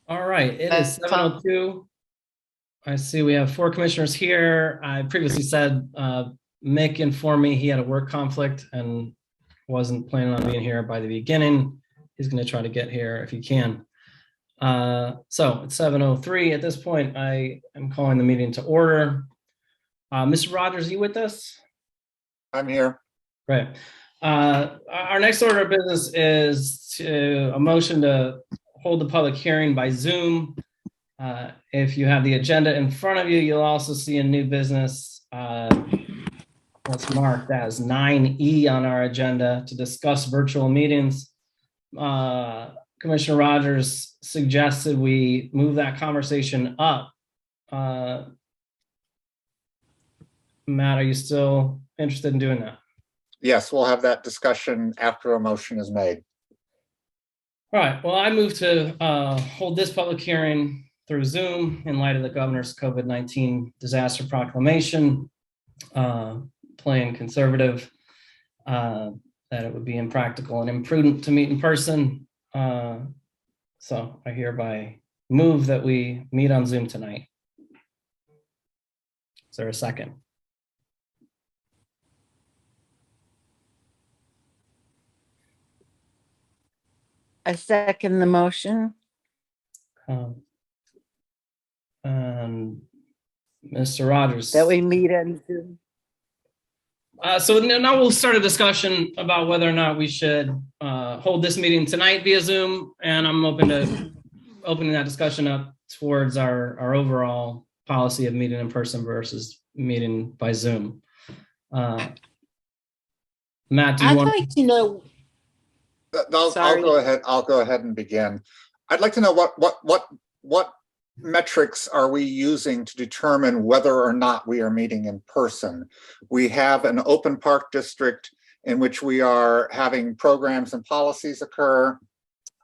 All right, it is Tom, 7:02. I see we have four commissioners here. I previously said Mick informed me he had a work conflict and wasn't planning on being here by the beginning. He's going to try to get here if he can. So it's 7:03. At this point, I am calling the meeting to order. Mr. Rogers, are you with us? I'm here. Right. Our next order of business is a motion to hold the public hearing by Zoom. If you have the agenda in front of you, you'll also see a new business. What's marked as 9E on our agenda to discuss virtual meetings. Commissioner Rogers suggested we move that conversation up. Matt, are you still interested in doing that? Yes, we'll have that discussion after a motion is made. All right. Well, I move to hold this public hearing through Zoom in light of the governor's COVID-19 disaster proclamation, playing conservative, that it would be impractical and imprudent to meet in person. So I hereby move that we meet on Zoom tonight. Is there a second? I second the motion. And Mr. Rogers. That we meet on Zoom. So now we'll start a discussion about whether or not we should hold this meeting tonight via Zoom, and I'm open to opening that discussion up towards our overall policy of meeting in person versus meeting by Zoom. Matt, do you I'd want? like to know. I'll go ahead and begin. I'd like to know what metrics are we using to determine whether or not we are meeting in person? We have an open park district in which we are having programs and policies occur.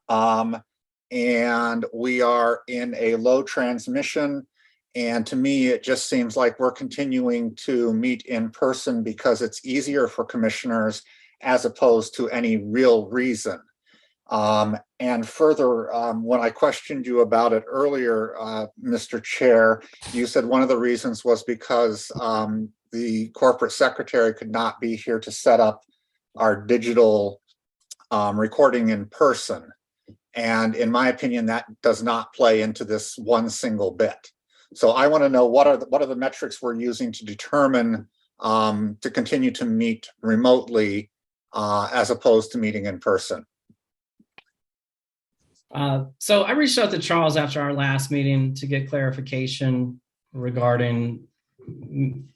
And we are in a low transmission. And to me, it just seems like we're continuing to meet in person because it's easier for commissioners as opposed to any real reason. And further, when I questioned you about it earlier, Mr. Chair, you said one of the reasons was because the corporate secretary could not be here to set up our digital recording in person. And in my opinion, that does not play into this one single bit. So I want to know what are the metrics we're using to determine to continue to meet remotely as opposed to meeting in person. So I reached out to Charles after our last meeting to get clarification regarding kind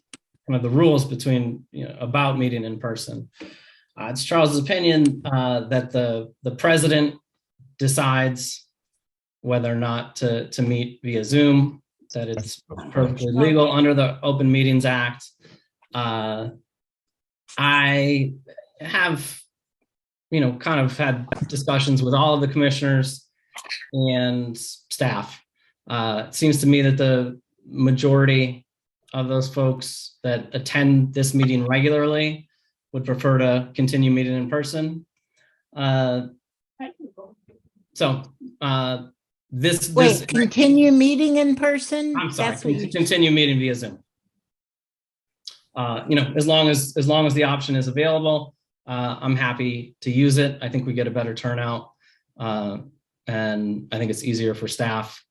of the rules between, about meeting in person. It's Charles's opinion that the president decides whether or not to meet via Zoom, that it's perfectly legal under the Open Meetings Act. I have, kind of had discussions with all of the commissioners and staff. It seems to me that the majority of those folks that attend this meeting regularly would prefer to continue meeting in person. Continue meeting in person? I'm sorry, continue meeting via Zoom. As long as the option is available, I'm happy to use it. I think we get a better turnout, and I think it's easier for staff,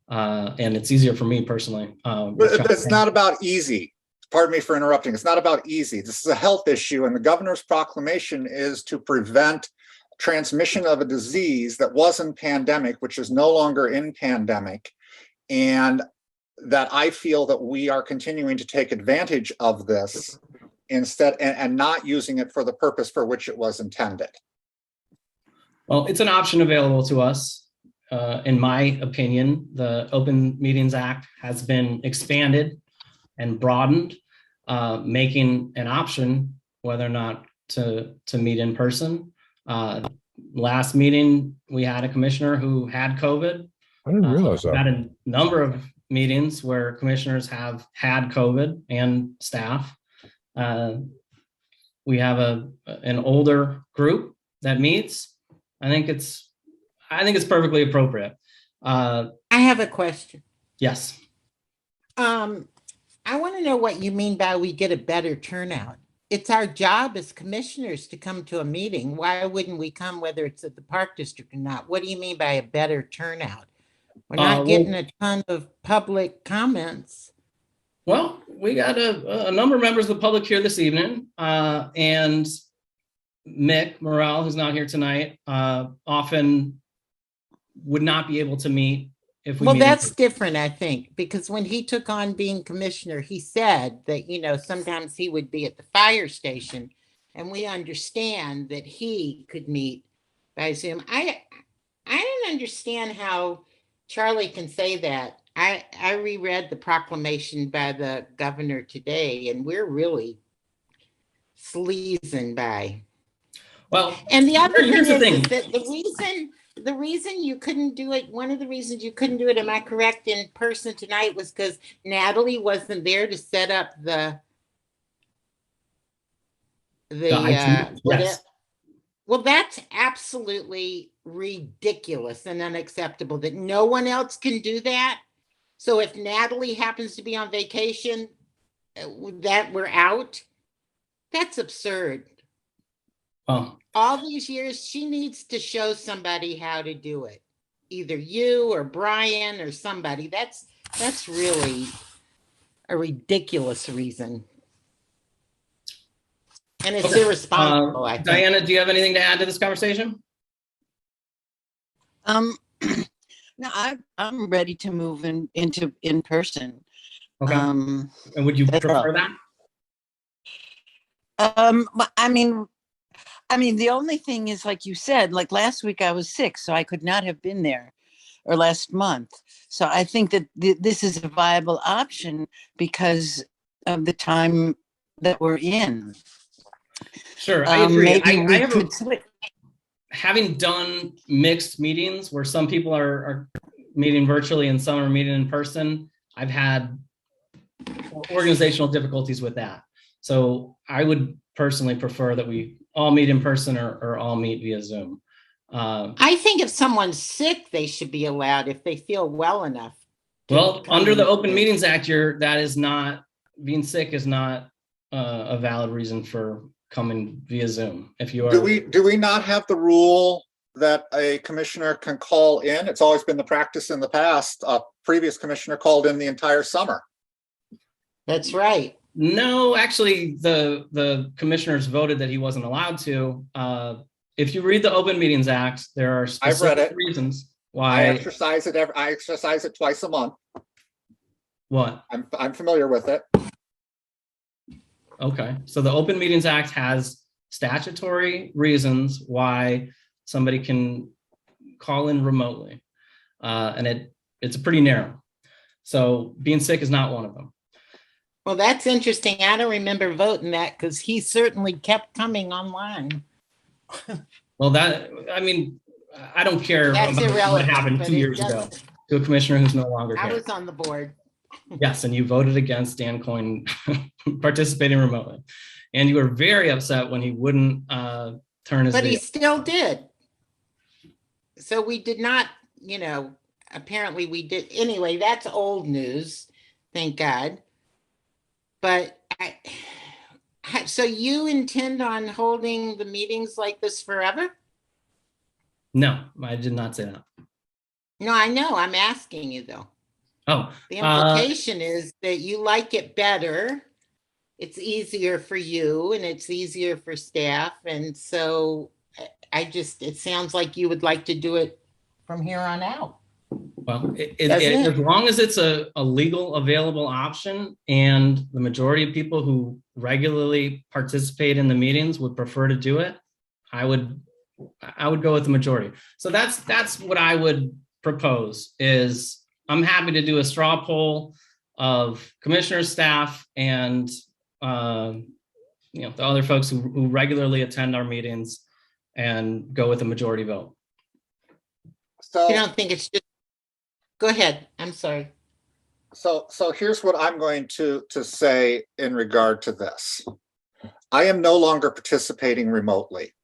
and it's easier for me personally. But it's not about easy. Pardon me for interrupting. It's not about easy. This is a health issue, and the governor's proclamation is to prevent transmission of a disease that was in pandemic, which is no longer in pandemic, and that I feel that we are continuing to take advantage of this instead and not using it for the purpose for which it was intended. Well, it's an option available to us. In my opinion, the Open Meetings Act has been expanded and broadened, making an option whether or not to meet in person. Last meeting, we had a commissioner who had COVID. I didn't realize that. Had a number of meetings where commissioners have had COVID and staff. We have an older group that meets. I think it's perfectly appropriate. Uh, I have a question. yes. I want to know what you mean by we get a better turnout. It's our job as commissioners to come to a meeting. Why wouldn't we come, whether it's at the park district or not? What do you mean by a better turnout? We're not getting Well, a ton of public comments. well, we got a number of members of the public here this evening, and Mick Morrell, who's not here tonight, often would not be able to meet if we Well, meet. that's different, I think, because when he took on being commissioner, he said that, sometimes he would be at the fire station, and we understand that he could meet by Zoom. I don't understand how Charlie can say that. I reread the proclamation by the governor today, and we're really sleazing by. Well, And the other thing here's the is thing. that the reason you couldn't do it, one of the reasons you couldn't do it, am I correct, in person tonight, was because Natalie wasn't there to set up the IT, yes. Well, that's absolutely ridiculous and unacceptable that no one else can do that. So if Natalie happens to be on vacation, that we're out, that's absurd. Oh, All these years, she needs to show somebody how to do it. Either you or Brian or somebody. That's really a ridiculous reason. And it's okay. irresponsible, I think. Diana, do you have anything to add to this conversation? No, I'm ready to move into in person. Okay. And would you prefer that? But I mean, the only thing is, like you said, like last week I was sick, so I could not have been there, or last month. So I think that this is a viable option because of the time that we're in. Sure, I agree. Maybe we have could switch. having done mixed meetings where some people are meeting virtually and some are meeting in person, I've had organizational difficulties with that. So I would personally prefer that we all meet in person or all meet via Zoom. I think if someone's sick, they should be allowed if they feel well enough. Well, under the Open Meetings Act, that is not, being sick is not a valid reason for coming via Zoom. If you are, do we not have the rule that a commissioner can call in? It's always been the practice in the past. A previous commissioner called in the entire summer. That's right. No, actually, the commissioners voted that he wasn't allowed to. If you read the Open Meetings Act, there are specific reasons why. I exercise it twice a month. What? I'm familiar with it. Okay, so the Open Meetings Act has statutory reasons why somebody can call in remotely, and it's pretty narrow. So being sick is not one of them. Well, that's interesting. I don't remember voting that because he certainly kept coming online. Well, I don't care That's about what irrelevant, happened but 2 years ago to a commissioner who's no longer I here. was on the board. Yes, and you voted against Dan Coyne participating remotely. And you were very upset when he wouldn't turn his But video. he still did. So we did not, apparently we did. Anyway, that's old news, thank God. But so you intend on holding the meetings like this forever? No, I did not say that. No, I know. I'm asking you though. Oh, the implication is that you like it better. It's easier for you and it's easier for staff. And so it sounds like you would like to do it from here on out. Well, as long as it's a legal available option and the majority of people who regularly participate in the meetings would prefer to do it, I would go with the majority. So that's what I would propose is I'm happy to do a straw poll of commissioners, staff, and the other folks who regularly attend our meetings and go with a majority vote. So you don't think it's just, go ahead. I'm sorry. So here's what I'm going to say in regard to this. I am no longer participating remotely.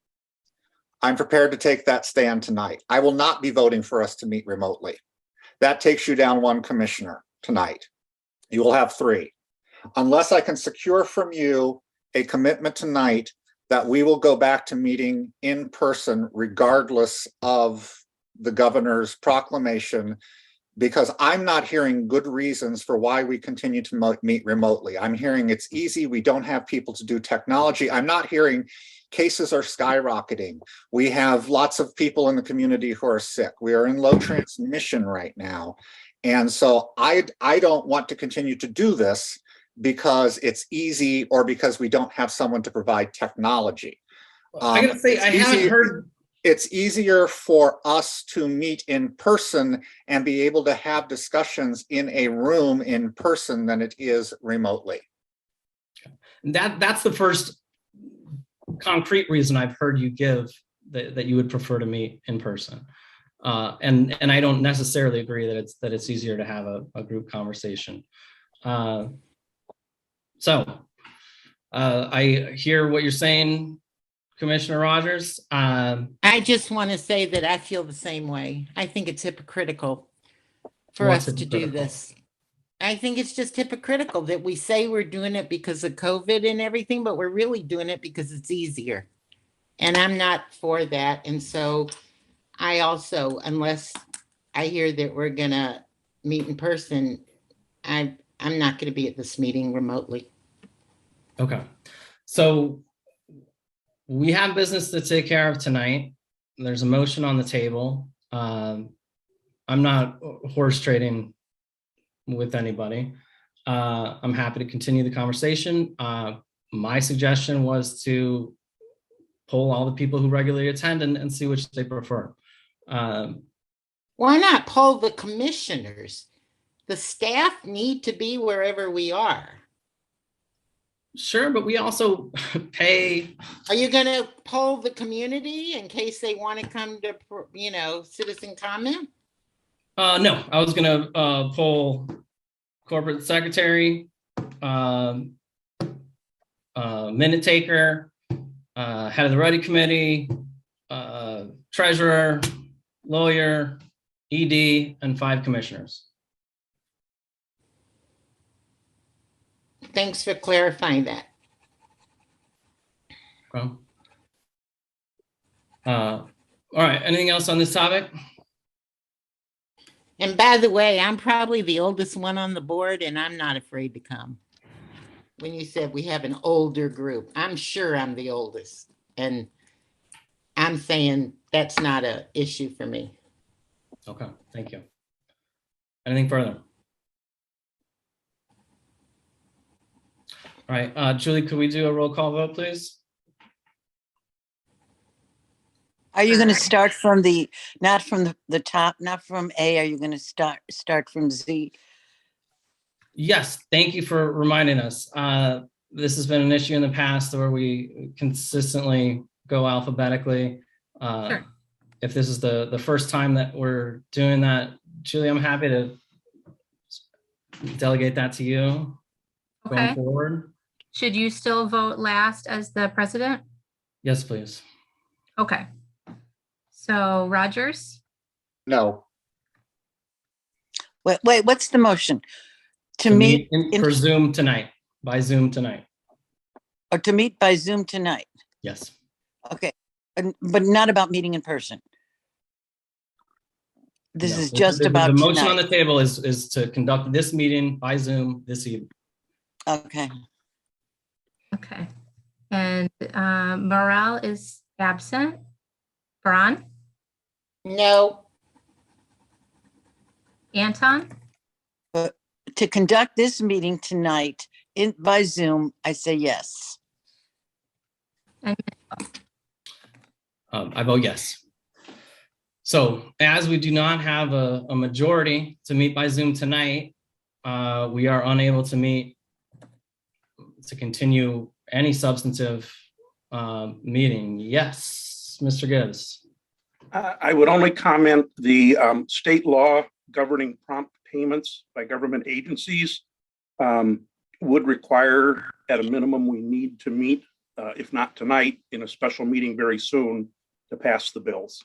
I'm prepared to take that stand tonight. I will not be voting for us to meet remotely. That takes you down one commissioner tonight. You will have 3. Unless I can secure from you a commitment tonight that we will go back to meeting in person regardless of the governor's proclamation, because I'm not hearing good reasons for why we continue to meet remotely. I'm hearing it's easy. We don't have people to do technology. I'm not hearing cases are skyrocketing. We have lots of people in the community who are sick. We are in low transmission right now. And so I don't want to continue to do this because it's easy or because we don't have someone to provide technology. I gotta say, I haven't heard. It's easier for us to meet in person and be able to have discussions in a room in person than it is remotely. That's the first concrete reason I've heard you give that you would prefer to meet in person. And I don't necessarily agree that it's easier to have a group conversation. So I hear what you're saying, Commissioner Rogers. I just want to say that I feel the same way. I think it's hypocritical for What's us to do hypocritical? this. I think it's just hypocritical that we say we're doing it because of COVID and everything, but we're really doing it because it's easier. And I'm not for that. And so I also, unless I hear that we're gonna meet in person, I'm not gonna be at this meeting remotely. Okay. So we have business to take care of tonight. There's a motion on the table. I'm not horse trading with anybody. I'm happy to continue the conversation. My suggestion was to poll all the people who regularly attend and see which they prefer. Why not poll the commissioners? The staff need to be wherever we are. Sure, but we also pay. Are you going to poll the community in case they want to come to, citizen comment? No, I was going to poll corporate secretary, minute taker, head of the Ready Committee, treasurer, lawyer, ED, and 5 commissioners. Thanks for clarifying that. Okay. All right, anything else on this topic? And by the way, I'm probably the oldest one on the board, and I'm not afraid to come. When you said we have an older group, I'm sure I'm the oldest. And I'm saying that's not an issue for me. Okay, thank you. Anything further? All right, Julie, could we do a roll call vote, please? Are you going to start from not from the top, not from A? Are you going to start from Z? Yes, thank you for reminding us. This has been an issue in the past where we consistently go alphabetically. Sure. If this is the first time that we're doing that, Julie, I'm happy to delegate that to you going Okay. forward. Should you still vote last as the president? Yes, please. Okay. So Rogers, No, Wait, what's the motion? To meet for Zoom tonight, by Zoom tonight. or to meet by Zoom tonight? Yes. Okay, but not about meeting in person. This No, is just about the motion on tonight. the table is to conduct this meeting by Zoom this evening. Okay, okay. And Morale is absent. Braun, No, Anton, to conduct this meeting tonight by Zoom, I say yes. and I vote yes. So as we do not have a majority to meet by Zoom tonight, we are unable to meet to continue any substantive meeting. Yes, Mr. Gibbs. I would only comment the state law governing prompt payments by government agencies would require, at a minimum, we need to meet, if not tonight, in a special meeting very soon to pass the bills.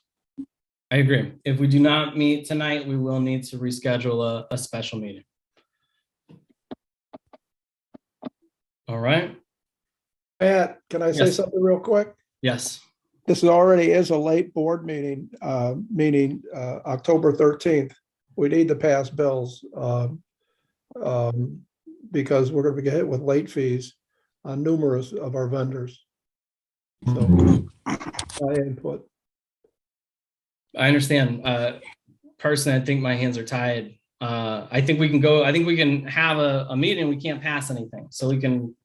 I agree. If we do not meet tonight, we will need to reschedule a special meeting. All right. Matt, can I say Yes. something real quick? Yes. This already is a late board meeting, meaning October 13th. We need to pass bills because we're going to get hit with late fees on numerous of our vendors. So my input. I understand. Personally, I think my hands are tied. I think we can have a meeting. We can't pass anything. So we can,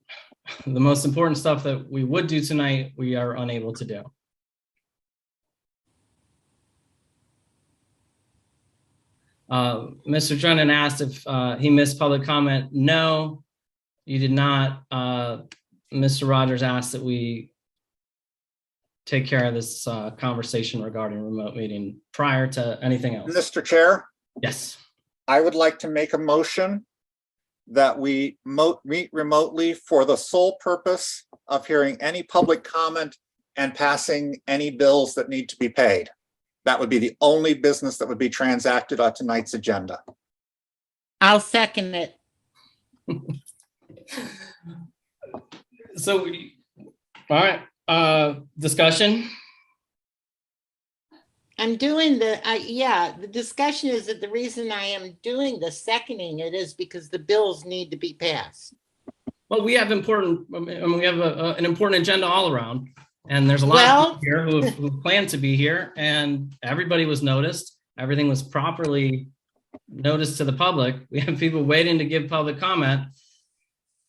the most important stuff that we would do tonight, we are unable to do. Mr. Drennan asked if he missed public comment. No, you did not. Mr. Rogers asked that we take care of this conversation regarding remote meeting prior to anything else. Mr. Chair, Yes. I would like to make a motion that we meet remotely for the sole purpose of hearing any public comment and passing any bills that need to be paid. That would be the only business that would be transacted on tonight's agenda. I'll second it. So, all right, discussion. I'm doing the discussion is that the reason I am doing the seconding it is because the bills need to be passed. Well, we have important, we have an important agenda all around, and there's a lot of Well- people here who plan to be here, and everybody was noticed. Everything was properly noticed to the public. We have people waiting to give public comment.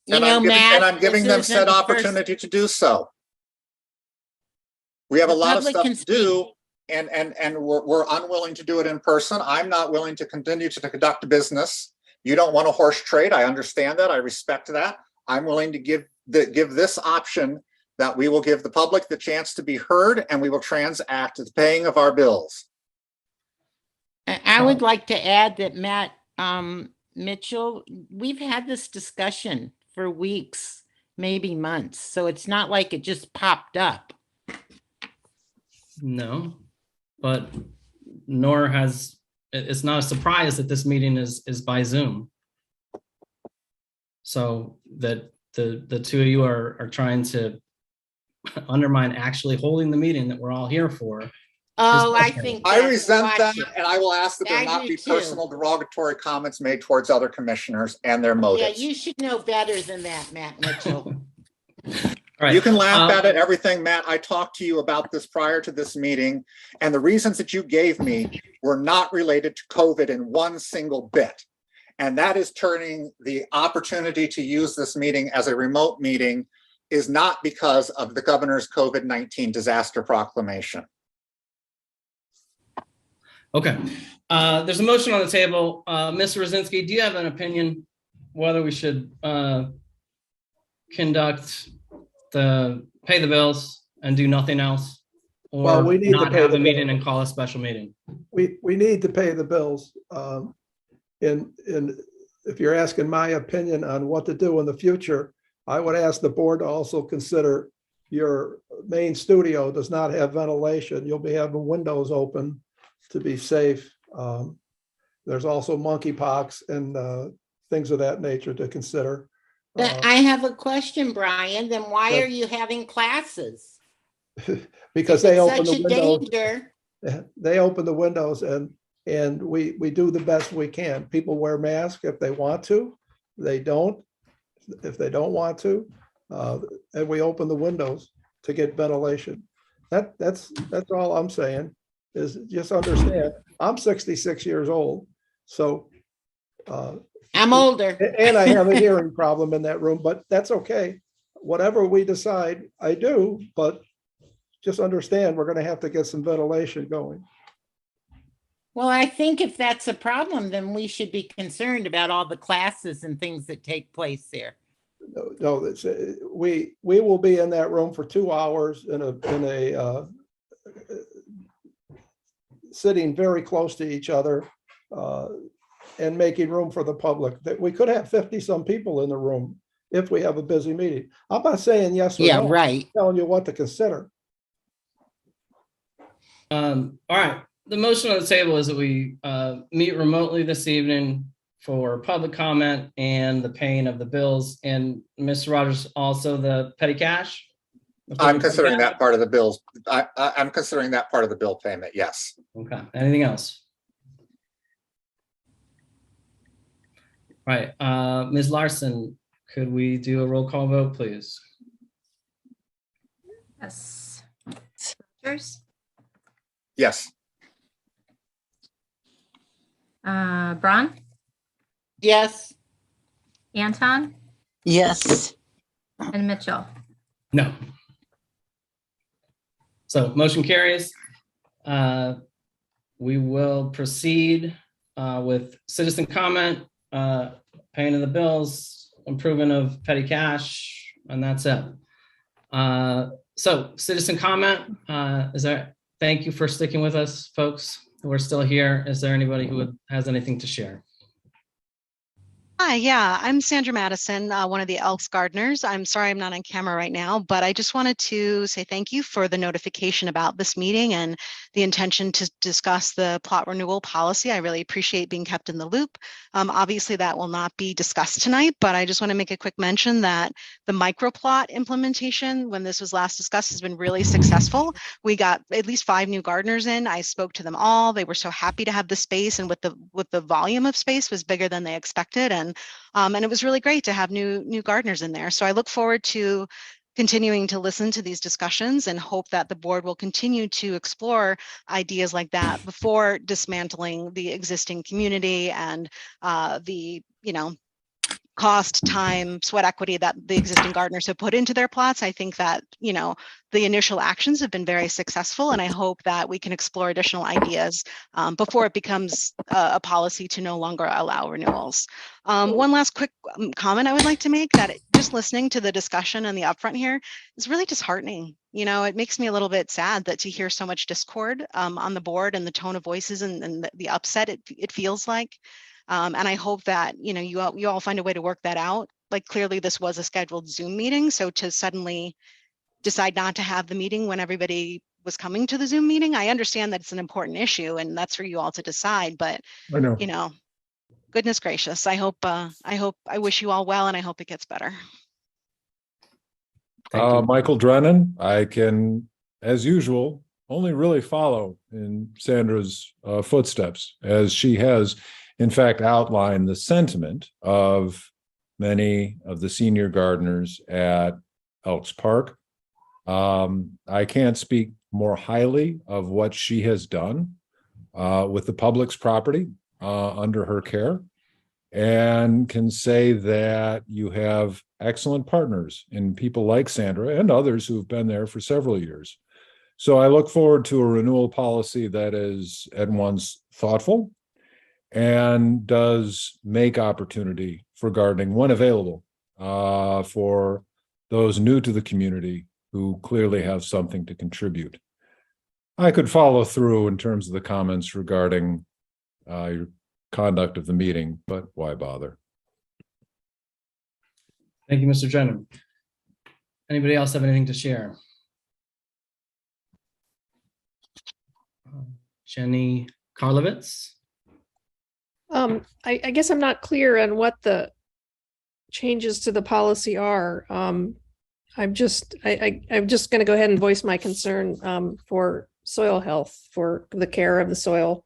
You And know, Matt. I'm giving this them isn't said the first- opportunity to do so. We have a The lot of public stuff can to do, and we're unwilling to do it in person. I'm not willing to continue to conduct business. You don't want a horse trade. I understand that. I respect that. I'm willing to give this option that we will give the public the chance to be heard, and we will transact the paying of our bills. I would like to add that Matt Mitchell, we've had this discussion for weeks, maybe months. So it's not like it just popped up. No, but nor has, it's not a surprise that this meeting is by Zoom. So that the two of you are trying to undermine actually holding the meeting that we're all here for. Oh, I okay. think. I that's resent that, watching. and I will ask that there I not do be too. personal derogatory comments made towards other commissioners and their Yeah, motives. you should know better than that, Matt Mitchell. All right. You can laugh Um, at it, everything, Matt. I talked to you about this prior to this meeting, and the reasons that you gave me were not related to COVID in one single bit. And that is turning the opportunity to use this meeting as a remote meeting is not because of the governor's COVID-19 disaster proclamation. Okay, there's a motion on the table. Mr. Rosinski, do you have an opinion whether we should conduct pay the bills and do nothing else? Or Well, we need to not pay have the a meeting bills. and call a special meeting? We need to pay the bills. And if you're asking my opinion on what to do in the future, I would ask the board to also consider your main studio does not have ventilation. You'll be having windows open to be safe. There's also monkeypox and things of that nature to consider. I have a question, Brian. Then why Yes. are you having classes? Because If they it's open such the a windows, danger. they open the windows and we do the best we can. People wear masks if they want to. They don't, if they don't want to. And we open the windows to get ventilation. That's all I'm saying is just understand, I'm 66 years old. So, I'm older. and I have a hearing problem in that room, but that's okay. Whatever we decide, I do, but just understand, we're gonna have to get some ventilation going. Well, I think if that's a problem, then we should be concerned about all the classes and things that take place there. No, it's, we will be in that room for 2 hours in a sitting very close to each other and making room for the public. That we could have 50 some people in the room if we have a busy meeting. I'm not saying yes or Yeah, no. right. I'm telling you what to consider. All right, the motion on the table is that we meet remotely this evening for public comment and the paying of the bills. And Mr. Rogers, also the petty cash? I'm considering that part of the bills. I'm considering that part of the bill payment, yes. Okay, anything else? Right, Ms. Larson, could we do a roll call vote, please? Yes. Rogers, Yes. Braun, Yes, Anton, Yes. and Mitchell. No. So motion carries. We will proceed with citizen comment, paying of the bills, improvement of petty cash, and that's it. So citizen comment, thank you for sticking with us, folks who are still here. Is there anybody who has anything to share? Hi, yeah, I'm Sandra Madison, one of the Elks gardeners. I'm sorry I'm not on camera right now, but I just wanted to say thank you for the notification about this meeting and the intention to discuss the plot renewal policy. I really appreciate being kept in the loop. Obviously, that will not be discussed tonight, but I just want to make a quick mention that the microplot implementation, when this was last discussed, has been really successful. We got at least 5 new gardeners in. I spoke to them all. They were so happy to have the space, and with the volume of space was bigger than they expected. And it was really great to have new gardeners in there. So I look forward to continuing to listen to these discussions and hope that the board will continue to explore ideas like that before dismantling the existing community and the, cost, time, sweat equity that the existing gardeners have put into their plots. I think that, the initial actions have been very successful, and I hope that we can explore additional ideas before it becomes a policy to no longer allow renewals. One last quick comment I would like to make, that just listening to the discussion and the upfront here is really disheartening. It makes me a little bit sad that to hear so much discord on the board, and the tone of voices and the upset it feels like. And I hope that, you all find a way to work that out. Like, clearly this was a scheduled Zoom meeting. So to suddenly decide not to have the meeting when everybody was coming to the Zoom meeting, I understand that it's an important issue and that's for you all to decide, but I know. Goodness gracious, I wish you all well, and I hope it gets better. Thank you. Michael Drennan, I can, as usual, only really follow in Sandra's footsteps, as she has, in fact, outlined the sentiment of many of the senior gardeners at Elks Park. I can't speak more highly of what she has done with the public's property under her care, and can say that you have excellent partners in people like Sandra and others who've been there for several years. So I look forward to a renewal policy that is at once thoughtful and does make opportunity for gardening when available for those new to the community who clearly have something to contribute. I could follow through in terms of the comments regarding your conduct of the meeting, but why bother? Thank you, Mr. Drennan. Anybody else have anything to share? Jenny Karlovitz? I guess I'm not clear on what the changes to the policy are. I'm just going to go ahead and voice my concern for soil health, for the care of the soil.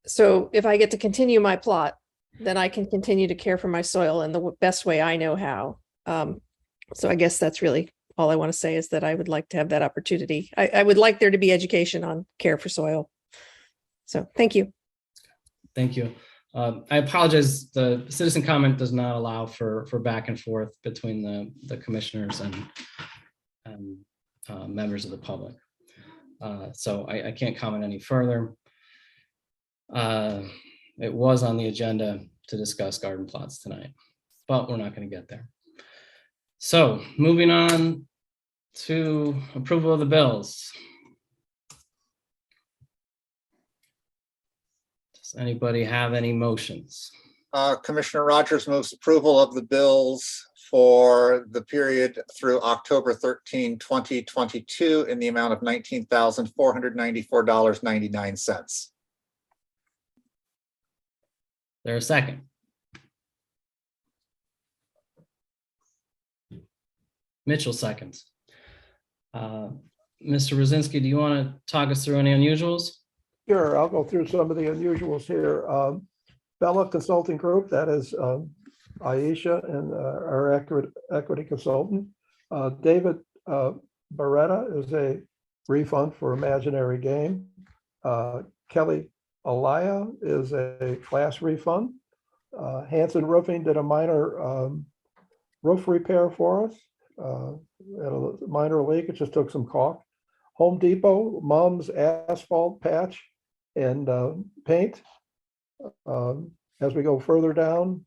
So if I get to continue my plot, then I can continue to care for my soil in the best way I know how. So I guess that's really all I want to say, is that I would like to have that opportunity. I would like there to be education on care for soil. So thank you. Thank you. I apologize. The citizen comment does not allow for back and forth between the commissioners and members of the public. So I can't comment any further. It was on the agenda to discuss garden plots tonight, but we're not going to get there. So moving on to approval of the bills. Does anybody have any motions? Commissioner Rogers moves approval of the bills for the period through October 13, 2022 in the amount of $19,494.99. There a second? Mitchell seconds. Mr. Rosinski, do you want to talk us through any unusuals? Sure, I'll go through some of the unusuals here. Bella Consulting Group, that is Aisha and our equity consultant. David Beretta is a refund for imaginary game. Kelly Alaya is a class refund. Hanson Roofing did a minor roof repair for us. Had a minor leak, it just took some caulk. Home Depot, Mom's asphalt patch and paint. As we go further down,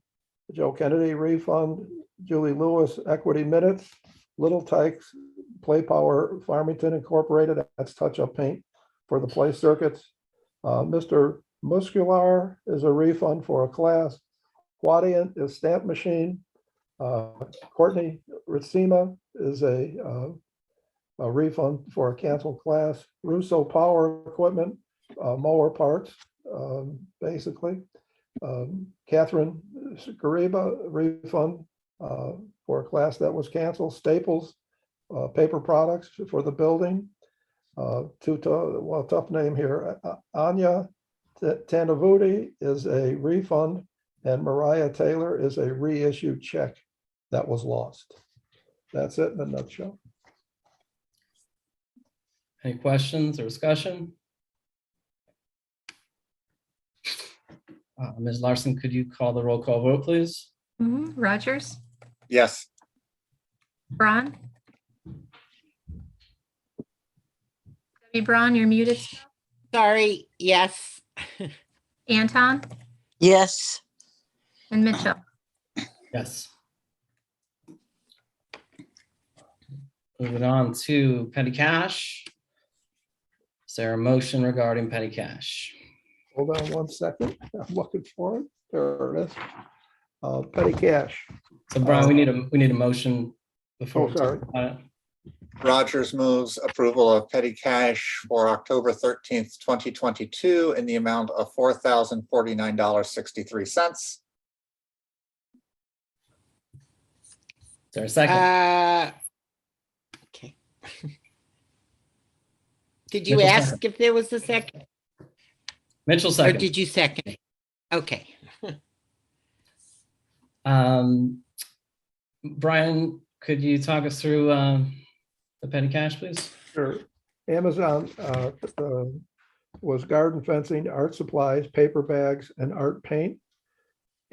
Joe Kennedy refund, Julie Lewis equity minutes, Little Tykes Play Power Farmington Incorporated, that's touch-up paint for the play circuits. Mr. Muscular is a refund for a class. Quadient is stamp machine. Courtney Ritsima is a refund for a canceled class. Russo Power Equipment, mower parts, basically. Catherine Gariba refund for a class that was canceled. Staples paper products for the building. Tough name here. Anya Tanavudi is a refund, and Mariah Taylor is a reissued check that was lost. That's it in a nutshell. Any questions or discussion? Ms. Larson, could you call the roll call vote, please? Rogers, Yes. Braun. Debbie Braun, you're muted. Sorry, yes. Anton Yes. and Mitchell. Yes. Moving on to petty cash. Is there a motion regarding petty cash? Hold on one second. I'm looking for it. There it is. Petty cash. So Brian, we need a motion before. Oh, we talk sorry. about it. Rogers moves approval of petty cash for October 13th, 2022 in the amount of $4,049.63. Is there a second? Okay. Did you Mitchell ask second. if there was a second? Mitchell Or second. did you second it? Okay. Brian, could you talk us through the petty cash, please? Sure. Amazon was garden fencing, art supplies, paper bags, and art paint.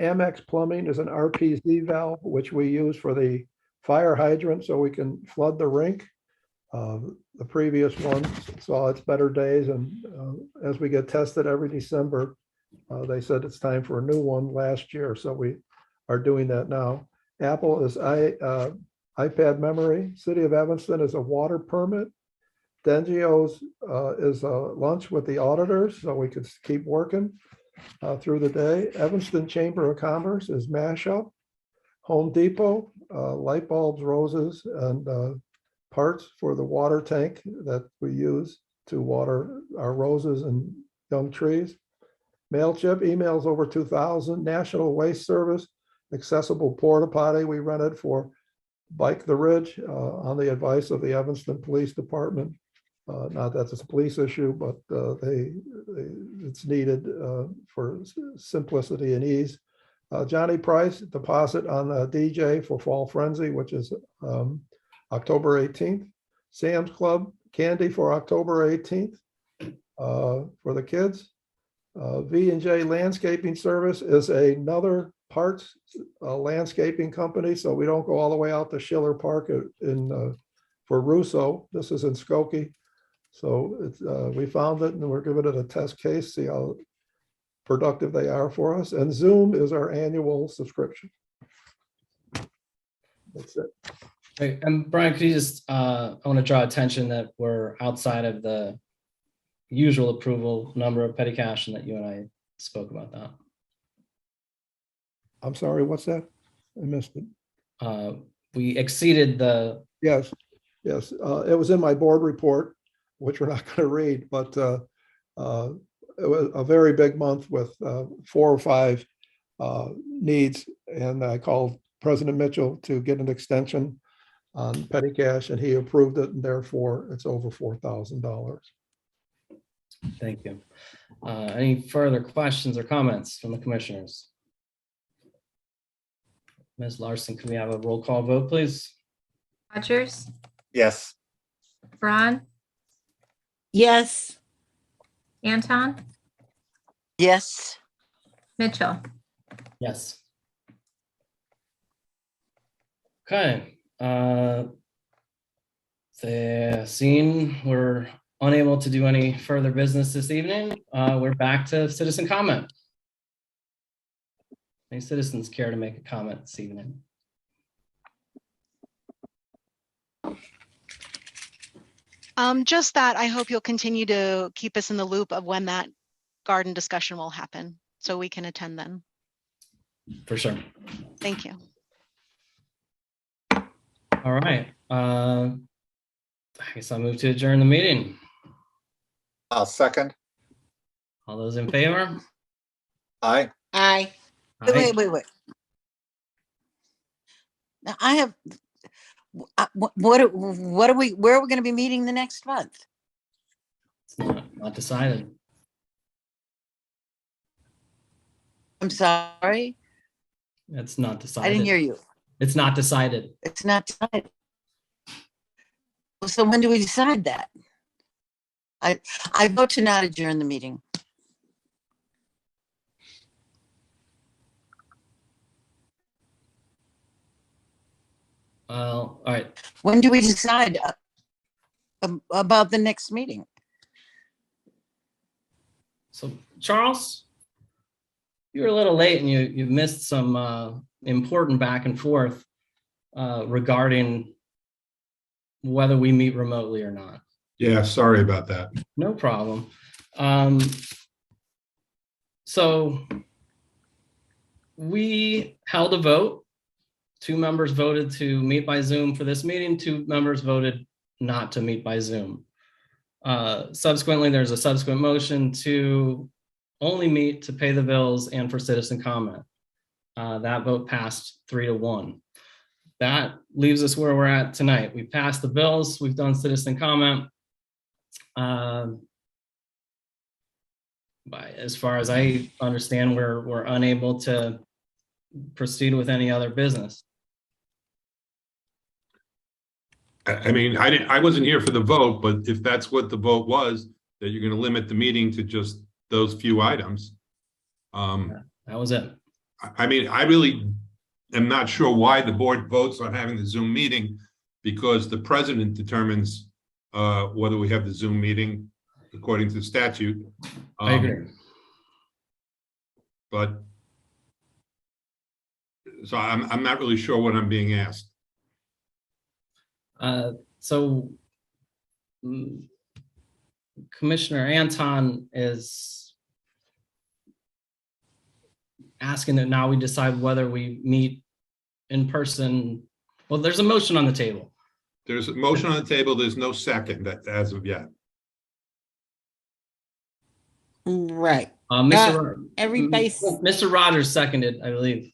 Amex Plumbing is an RPZ valve, which we use for the fire hydrant so we can flood the rink. The previous one saw its better days, and as we get tested every December, they said it's time for a new one last year, so we are doing that now. Apple is iPad memory. City of Evanston is a water permit. Dengio's is a lunch with the auditors, so we could keep working through the day. Evanston Chamber of Commerce is Mashup. Home Depot, light bulbs, roses, and parts for the water tank that we use to water our roses and young trees. MailChimp, emails over 2,000. National Waste Service, accessible porta potty we rented for Bike the Ridge on the advice of the Evanston Police Department. Not that it's a police issue, but it's needed for simplicity and ease. Johnny Price, deposit on the DJ for Fall Frenzy, which is October 18th. Sam's Club, candy for October 18th for the kids. V&J Landscaping Service is another parts landscaping company, so we don't go all the way out to Schiller Park for Russo. This is in Skokie. So it's, we found it and we're giving it a test case, see how productive they are for us. And Zoom is our annual subscription. That's it. Hey, and Brian, could you just, I want to draw attention that we're outside of the usual approval number of petty cash and that you and I spoke about that. I'm sorry, what's that? I missed it. We exceeded the, Yes, yes. It was in my board report, which we're not going to read, but it was a very big month with 4 or 5 needs. And I called President Mitchell to get an extension on petty cash, and he approved it, and therefore it's over $4,000. thank you. Any further questions or comments from the commissioners? Ms. Larson, can we have a roll call vote, please? Rogers, Yes. Braun, Yes. Anton, Yes. Mitchell. Yes. Okay. Seeing we're unable to do any further business this evening, we're back to citizen comment. Any citizens care to make a comment this evening? Just that I hope you'll continue to keep us in the loop of when that garden discussion will happen, so we can attend then. For sure. Thank you. All right. I guess I'll move to adjourn the meeting. I'll second. All those in favor? Aye. Aye. Aye. Wait. Now I have, where are we going to be meeting the next month? It's not decided. I'm sorry, It's not I decided. didn't hear you. It's not decided. It's not decided. So when do we decide that? I vote to not adjourn the meeting. All right. When do we decide about the next meeting? So Charles, you were a little late and you missed some important back and forth regarding whether we meet remotely or not. Yeah, sorry about that. No problem. So we held a vote. 2 members voted to meet by Zoom for this meeting. 2 members voted not to meet by Zoom. Subsequently, there's a subsequent motion to only meet to pay the bills and for citizen comment. That vote passed 3-1. That leaves us where we're at tonight. We passed the bills. We've done citizen comment. But as far as I understand, we're unable to proceed with any other business. I mean, I wasn't here for the vote, but if that's what the vote was, that you're going to limit the meeting to just those few items. That was it. I mean, I really am not sure why the board votes on having the Zoom meeting, because the president determines whether we have the Zoom meeting according to the statute. I agree. But so I'm not really sure what I'm being asked. So Commissioner Anton is asking that now we decide whether we meet in person. Well, there's a motion on the table. There's a motion on the table. There's no second as of yet. Right. Mr. Rogers seconded, I believe.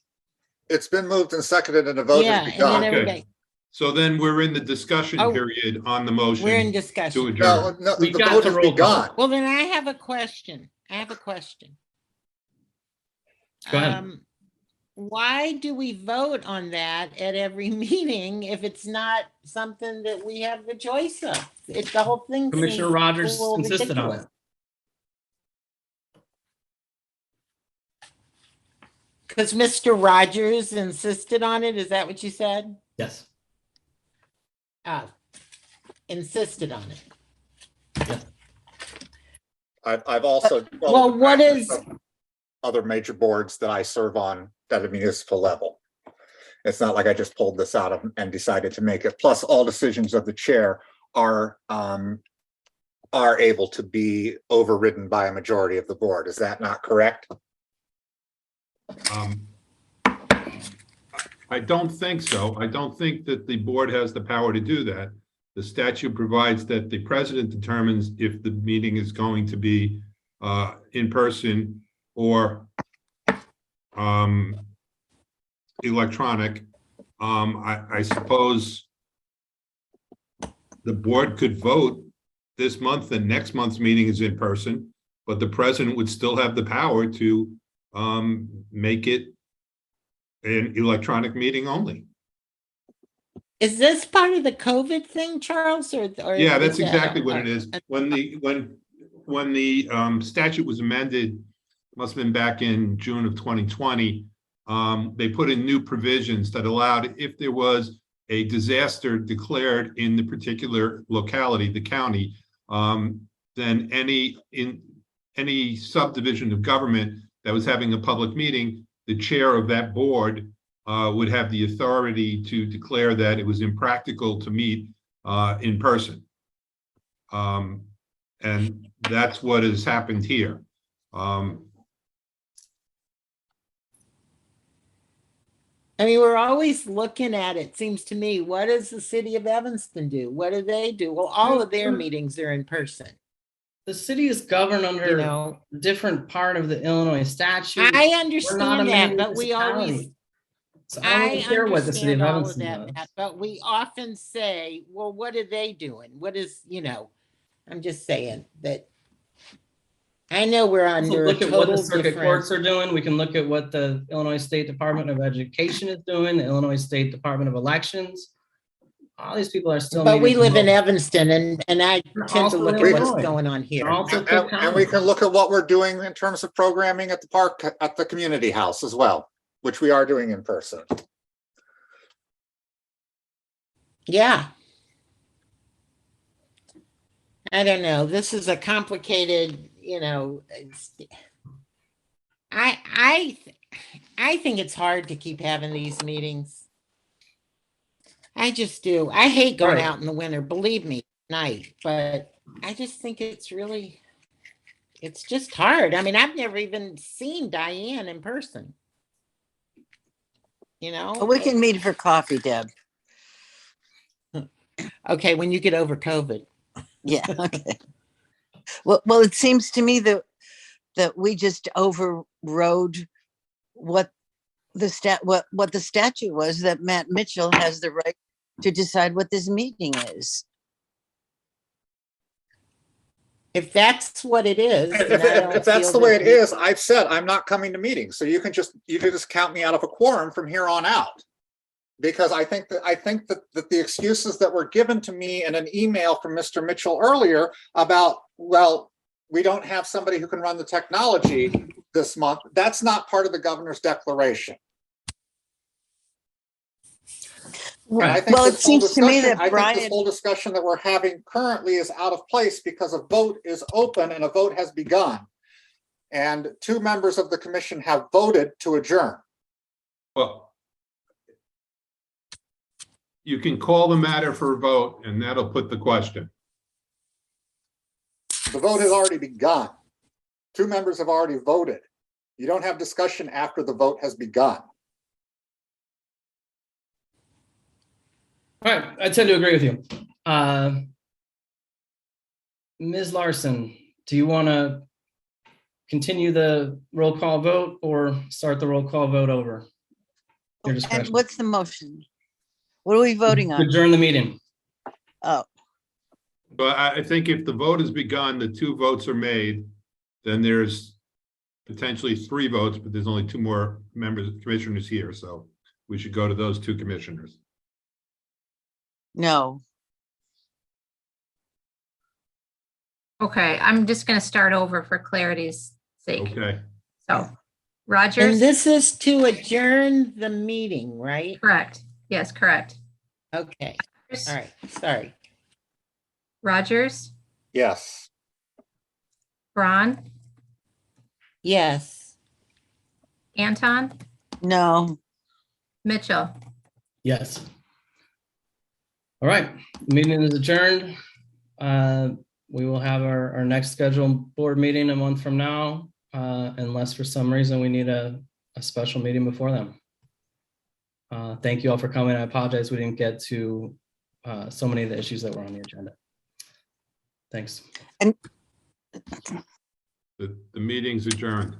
It's been moved and seconded and a vote Yeah, has and begun. then Okay. everybody, So then we're in the discussion Oh. period on the motion we're in to discussion. No, adjourn. no, We the got vote the has roll call. begun. Well, then I have a question. Go ahead. Why do we vote on that at every meeting if it's not something that we have the choice of? It's the whole thing. Commissioner seems Rogers a little insisted on ridiculous. it. Because Mr. Rogers insisted on it, is that what you said? Yes. Insisted on it. I've also. Well, what is, Other major boards that I serve on at a municipal level. It's not like I just pulled this out of and decided to make it. Plus, all decisions of the chair are able to be overridden by a majority of the board. Is that not correct? I don't think so. I don't think that the board has the power to do that. The statute provides that the president determines if the meeting is going to be in person or electronic. I suppose the board could vote this month and next month's meeting is in person, but the president would still have the power to make it an electronic meeting only. Is this part of the COVID thing, Charles, or? Yeah, is that's that- exactly what it is. When the statute was amended, must have been back in June of 2020, they put in new provisions that allowed, if there was a disaster declared in the particular locality, the county, then any subdivision of government that was having a public meeting, the chair of that board would have the authority to declare that it was impractical to meet in person. And that's what has happened here. I mean, we're always looking at it, seems to me, what does the city of Evanston do? What do they do? Well, all of their meetings are in person. The city is governed You under know, a different part of the Illinois statute. I We're not a understand that, but we always, municipality. So I don't I care what the city of understand all of Evanston that, does. Matt, but we often say, well, what are they doing? What is, I'm just saying that I know we're So under a look at what the total circuit courts different. are doing. We can look at what the Illinois State Department of Education is doing, the Illinois State Department of Elections. All these people are still. But we meeting live in remote. Evanston and I tend to Also look in at what's Illinois. going on They're here. also Cook And we County. can look at what we're doing in terms of programming at the park, at the community house as well, which we are doing in person. Yeah. I don't know. This is a complicated, I think it's hard to keep having these meetings. I just do. I hate going Right. out in the winter, believe me, night, but I just think it's just hard. I mean, I've never even seen Diane in person. But we can meet for coffee, Deb. Okay, when you get over COVID. Yeah, okay. Well, it seems to me that we just overrode what the statute was, that Matt Mitchell has the right to decide what this meeting is. If that's what it is. then I don't If that's feel the way that it we- is, I've said I'm not coming to meetings, so you can just count me out of a quorum from here on out. Because I think that the excuses that were given to me in an email from Mr. Mitchell earlier about, well, we don't have somebody who can run the technology this month, that's not part of the governor's declaration. And I think Well, it this whole seems to me discussion- that I think Brian, this whole discussion that we're having currently is out of place because a vote is open and a vote has begun. And 2 members of the commission have voted to adjourn. Well, you can call the matter for a vote and that'll put the question. The vote has already begun. 2 members have already voted. You don't have discussion after the vote has begun. All right, I tend to agree with you. Ms. Larson, do you want to continue the roll call vote or start the roll call vote over? Your and discretion. what's the motion? What are we voting on? Adjourn the meeting. Oh, But I think if the vote has begun, the 2 votes are made, then there's potentially 3 votes, but there's only 2 more commissioners here, so we should go to those 2 commissioners. no. Okay, I'm just gonna start over for clarity's sake. Okay, So And Rogers, this is to adjourn the meeting, right? correct. Yes, correct. Okay, all right, sorry. Rogers, Yes. Braun, Yes. Anton, No. Mitchell. Yes. All right, meeting is adjourned. We will have our next scheduled board meeting a month from now, unless for some reason we need a special meeting before then. Thank you all for coming. I apologize we didn't get to so many of the issues that were on the agenda. Thanks. The meeting's adjourned.